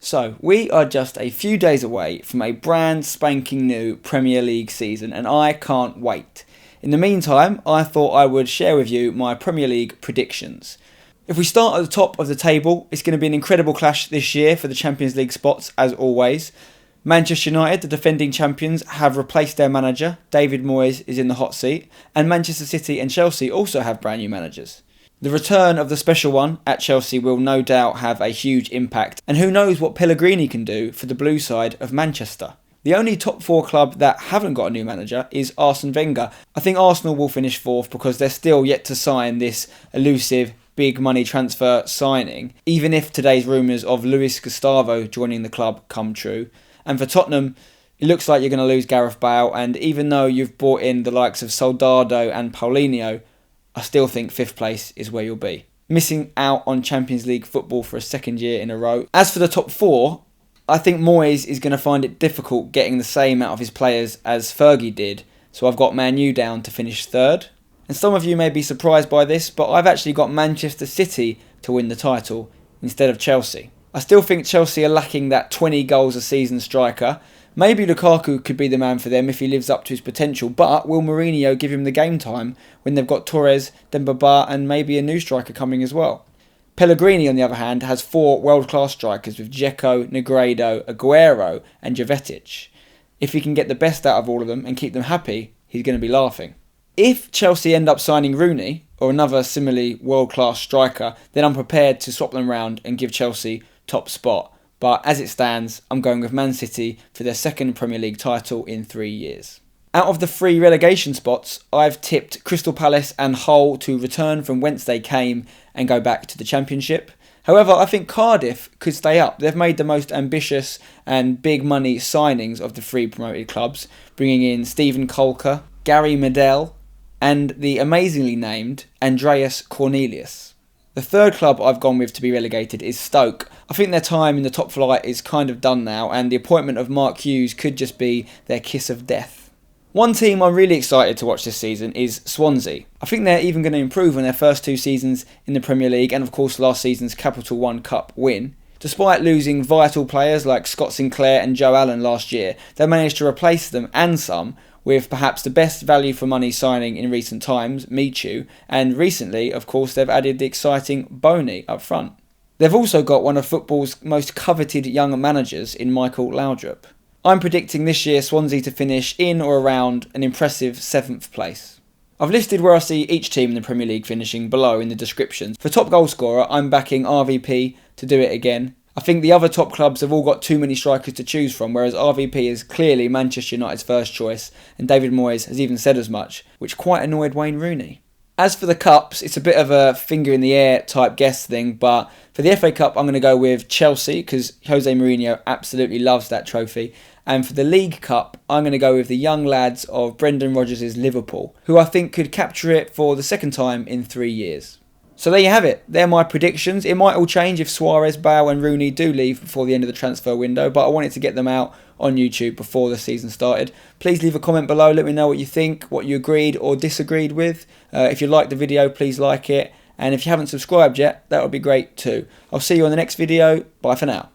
So, we are just a few days away from a brand spanking new Premier League season, and I can't wait. In the meantime, I thought I would share with you my Premier League predictions. If we start at the top of the table, it's going to be an incredible clash this year for the Champions League spots, as always. Manchester United, the defending champions, have replaced their manager. David Moyes is in the hot seat, and Manchester City and Chelsea also have brand new managers. The return of the special one at Chelsea will no doubt have a huge impact, and who knows what Pellegrini can do for the blue side of Manchester. The only top four club that haven't got a new manager is Arsene Wenger. I think Arsenal will finish fourth because they're still yet to sign this elusive big money transfer signing, even if today's rumours of Luis Gustavo joining the club come true. And for Tottenham, it looks like you're going to lose Gareth Bale, and even though you've brought in the likes of Soldado and Paulinho, I still think 5th place is where you'll be. Missing out on Champions League football for a second year in a row. As for the top four, I think Moyes is going to find it difficult getting the same out of his players as Fergie did, so I've got Man U down to finish 3rd. And some of you may be surprised by this, but I've actually got Manchester City to win the title instead of Chelsea. I still think Chelsea are lacking that 20 goals a season striker. Maybe Lukaku could be the man for them if he lives up to his potential, but will Mourinho give him the game time when they've got Torres, Dembaba and maybe a new striker coming as well? Pellegrini, on the other hand, has 4 world-class strikers with Dzeko, Negredo, Aguero and Jovetic. If he can get the best out of all of them and keep them happy, he's going to be laughing. If Chelsea end up signing Rooney, or another similarly world-class striker, then I'm prepared to swap them round and give Chelsea top spot. But as it stands, I'm going with Man City for their 2nd Premier League title in 3 years. Out of the 3 relegation spots, I've tipped Crystal Palace and Hull to return from whence they came and go back to the Championship. However, I think Cardiff could stay up. They've made the most ambitious and big money signings of the 3 promoted clubs, bringing in Steven Kolker, Gary Medel and the amazingly named Andreas Cornelius. The 3rd club I've gone with to be relegated is Stoke. I think their time in the top flight is kind of done now, and the appointment of Mark Hughes could just be their kiss of death. One team I'm really excited to watch this season is Swansea. I think they're even going to improve on their first 2 seasons in the Premier League and of course last season's Capital One Cup win. Despite losing vital players like Scott Sinclair and Joe Allen last year, they managed to replace them and some with perhaps the best value for money signing in recent times, Michu, and recently, of course, they've added the exciting Boney up front. They've also got one of football's most coveted young managers in Michael Laudrup. I'm predicting this year Swansea to finish in or around an impressive 7th place. I've listed where I see each team in the Premier League finishing below in the descriptions. For top goal scorer, I'm backing RVP to do it again. I think the other top clubs have all got too many strikers to choose from, whereas RVP is clearly Manchester United's first choice, and David Moyes has even said as much, which quite annoyed Wayne Rooney. As for the cups, it's a bit of a finger in the air type guess thing, but for the FA Cup I'm going to go with Chelsea, because Jose Mourinho absolutely loves that trophy, and for the League Cup I'm going to go with the young lads of Brendan Rodgers' Liverpool, who I think could capture it for the 2nd time in 3 years. So there you have it. They're my predictions. It might all change if Suarez, Bale and Rooney do leave before the end of the transfer window, but I wanted to get them out on YouTube before the season started. Please leave a comment below. Let me know what you think, what you agreed or disagreed with. If you liked the video, please like it. And if you haven't subscribed yet, that would be great too. I'll see you on the next video. Bye for now.